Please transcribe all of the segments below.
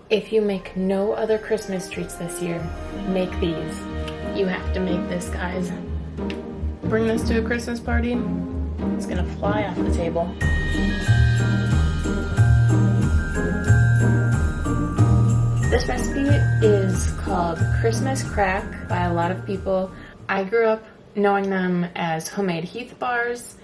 If you make no other Christmas treats this year, make these. You have to make this, guys. Bring this to a Christmas party, it's gonna fly off the table. This recipe is called Christmas Crack by a lot of people. I grew up knowing them as homemade Heath bars.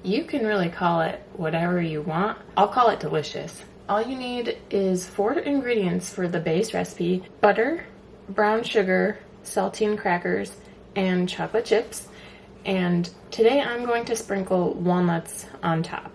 You can really call it whatever you want. I'll call it delicious. All you need is 4 ingredients for the base recipe: butter, brown sugar, saltine crackers, and chocolate chips. And today I'm going to sprinkle walnuts on top,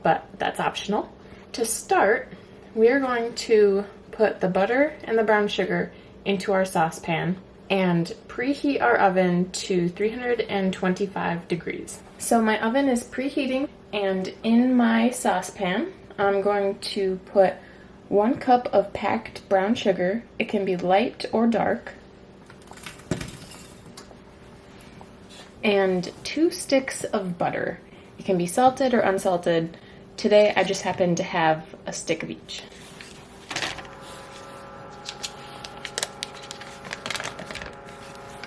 but that's optional. To start, we are going to put the butter and the brown sugar into our saucepan and preheat our oven to 325 degrees. So my oven is preheating, and in my saucepan I'm going to put 1 cup of packed brown sugar. It can be light or dark. And 2 sticks of butter. It can be salted or unsalted. Today I just happen to have a stick of each.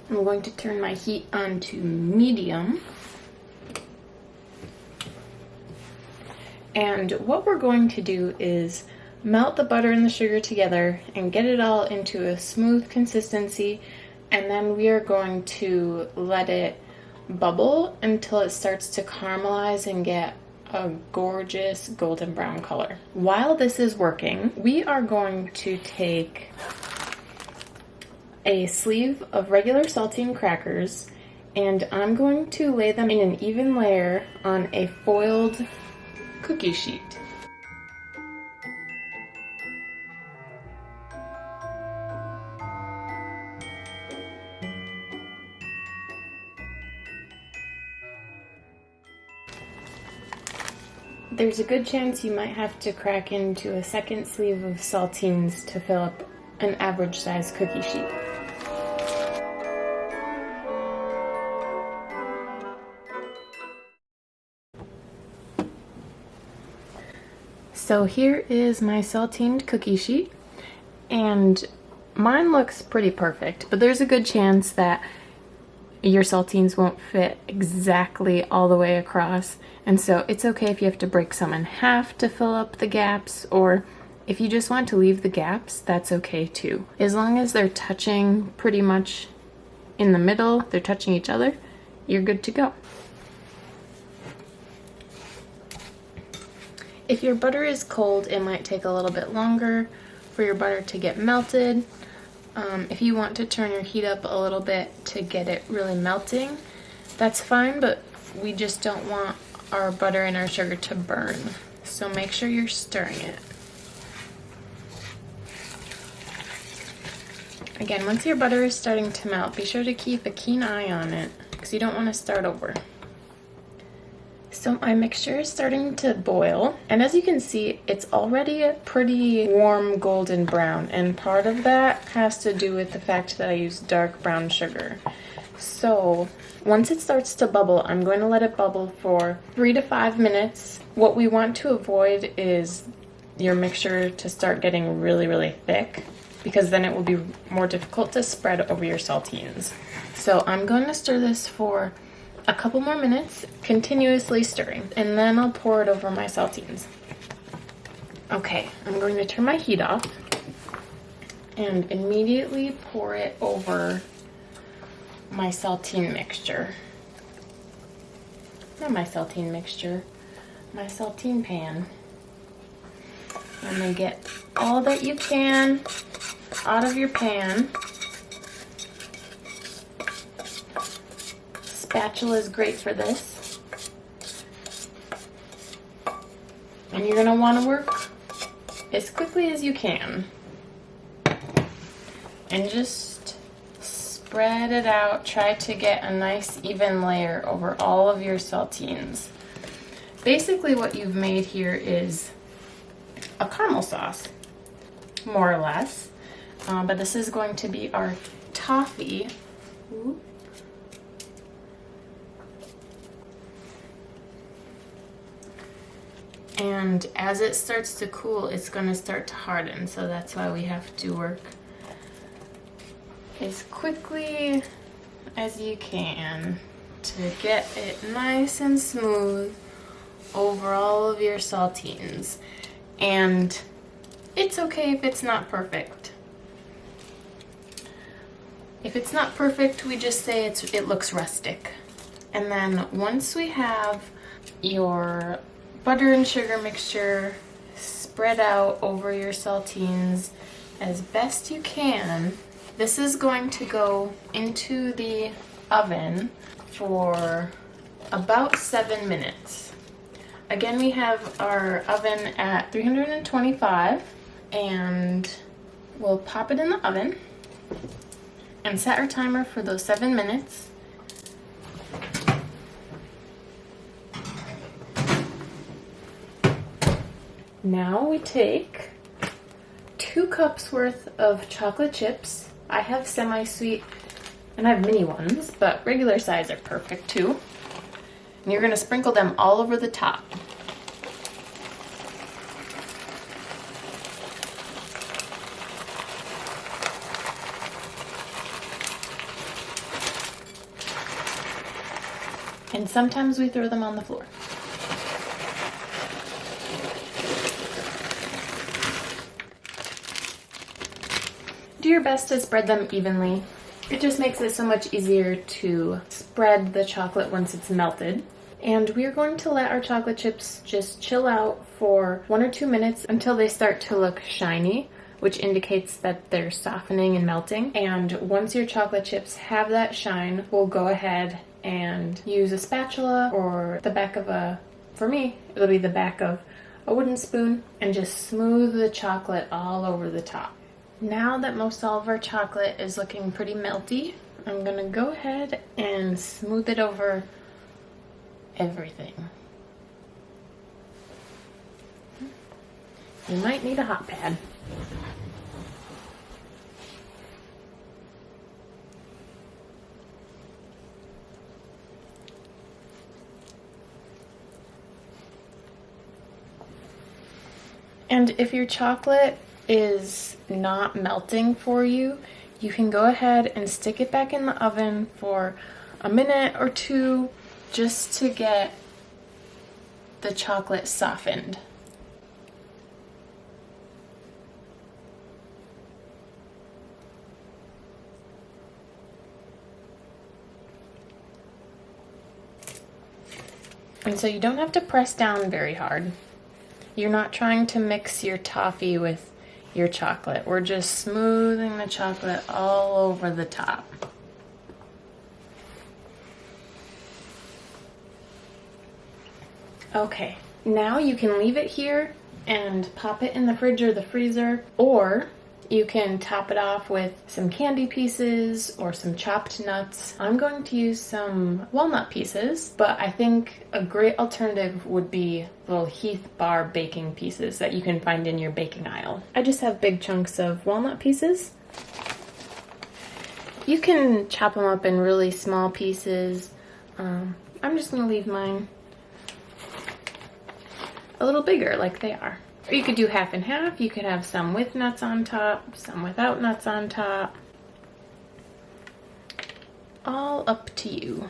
I'm going to turn my heat on to medium. And what we're going to do is melt the butter and the sugar together and get it all into a smooth consistency, and then we are going to let it bubble until it starts to caramelize and get a gorgeous golden brown color. While this is working, we are going to take a sleeve of regular saltine crackers, and I'm going to lay them in an even layer on a foiled cookie sheet. There's a good chance you might have to crack into a second sleeve of saltines to fill up an average size cookie sheet. So here is my saltined cookie sheet, and mine looks pretty perfect, but there's a good chance that your saltines won't fit exactly all the way across, and so it's okay if you have to break some in half to fill up the gaps, or if you just want to leave the gaps, that's okay too. As long as they're touching pretty much in the middle, they're touching each other, you're good to go. If your butter is cold, it might take a little bit longer for your butter to get melted. If you want to turn your heat up a little bit to get it really melting, that's fine, but we just don't want our butter and our sugar to burn. So make sure you're stirring it. Again, once your butter is starting to melt, be sure to keep a keen eye on it because you don't want to start over. So my mixture is starting to boil, and as you can see, it's already a pretty warm golden brown, and part of that has to do with the fact that I used dark brown sugar. So once it starts to bubble, I'm going to let it bubble for 3 to 5 minutes. What we want to avoid is your mixture to start getting really, really thick, because then it will be more difficult to spread over your saltines. So I'm going to stir this for a couple more minutes, continuously stirring, and then I'll pour it over my saltines. Okay, I'm going to turn my heat off and immediately pour it over my saltine mixture. Not my saltine mixture, my saltine pan. I'm gonna get all that you can out of your pan. Spatula is great for this. And you're gonna wanna work as quickly as you can. And just spread it out. Try to get a nice even layer over all of your saltines. Basically what you've made here is a caramel sauce, more or less. But this is going to be our toffee. Ooh. And as it starts to cool, it's going to start to harden. So that's why we have to work as quickly as you can to get it nice and smooth over all of your saltines. And it's okay if it's not perfect. If it's not perfect, we just say it looks rustic. And then once we have your butter and sugar mixture spread out over your saltines as best you can, this is going to go into the oven for about 7 minutes. Again, we have our oven at 325, and we'll pop it in the oven and set our timer for those 7 minutes. Now we take 2 cups worth of chocolate chips. I have semi-sweet and I have mini ones, but regular size are perfect too. And you're gonna sprinkle them all over the top. And sometimes we throw them on the floor. Do your best to spread them evenly. It just makes it so much easier to spread the chocolate once it's melted. And we're going to let our chocolate chips just chill out for 1 or 2 minutes until they start to look shiny, which indicates that they're softening and melting. And once your chocolate chips have that shine, we'll go ahead and use a spatula or the back of for me, it'll be the back of a wooden spoon, and just smooth the chocolate all over the top. Now that most all of our chocolate is looking pretty melty, I'm gonna go ahead and smooth it over everything. You might need a hot pad. And if your chocolate is not melting for you, you can go ahead and stick it back in the oven for a minute or 2 just to get the chocolate softened. And so you don't have to press down very hard. You're not trying to mix your toffee with your chocolate. We're just smoothing the chocolate all over the top. Okay, now you can leave it here and pop it in the fridge or the freezer, or you can top it off with some candy pieces or some chopped nuts. I'm going to use some walnut pieces, but I think a great alternative would be little Heath bar baking pieces that you can find in your baking aisle. I just have big chunks of walnut pieces. You can chop them up in really small pieces. I'm just gonna leave mine a little bigger like they are. Or you could do half and half. You could have some with nuts on top, some without nuts on top. All up to you.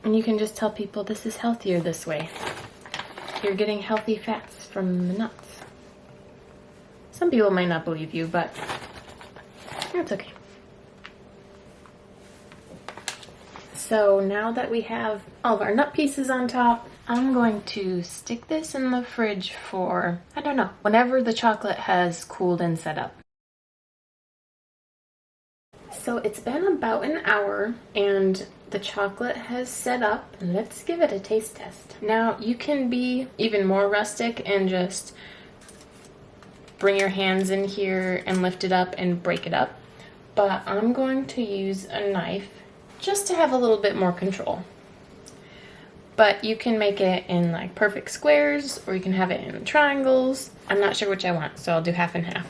And you can just tell people this is healthier this way. You're getting healthy fats from the nuts. Some people might not believe you, but that's okay. So now that we have all of our nut pieces on top, I'm going to stick this in the fridge for, I don't know, whenever the chocolate has cooled and set up. So it's been about an hour and the chocolate has set up. Let's give it a taste test. Now you can be even more rustic and just bring your hands in here and lift it up and break it up. But I'm going to use a knife just to have a little bit more control. But you can make it in like perfect squares, or you can have it in triangles. I'm not sure which I want, so I'll do half and half.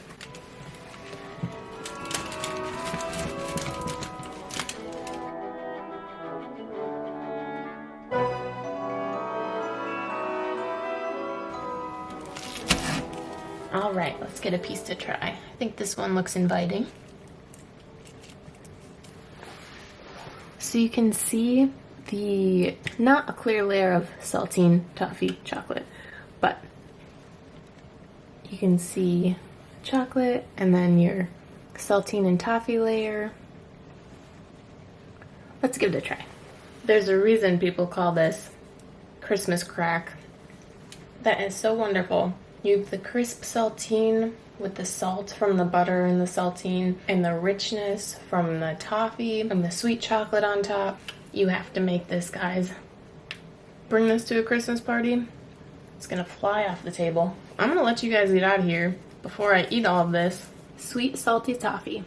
right, let's get a piece to try. I think this one looks inviting. So you can see the, not a clear layer of Saltine toffee chocolate, but you can see chocolate and then your Saltine and toffee layer. Let's give it a try. There's a reason people call this Christmas crack. That is so wonderful. You have the crisp saltine with the salt from the butter and the saltine and the richness from the toffee and the sweet chocolate on top. You have to make this, guys. Bring this to a Christmas party. It's gonna fly off the table. I'm gonna let you guys get out of here before I eat all of this sweet salty toffee.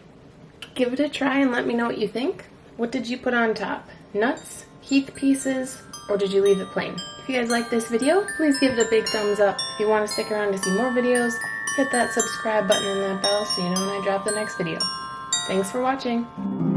Give it a try and let me know what you think. What did you put on top? Nuts, Heath pieces, or did you leave it plain? If you guys like this video, please give it a big thumbs up. If you want to stick around to see more videos, hit that subscribe button and that bell so you know when I drop the next video. Thanks for watching.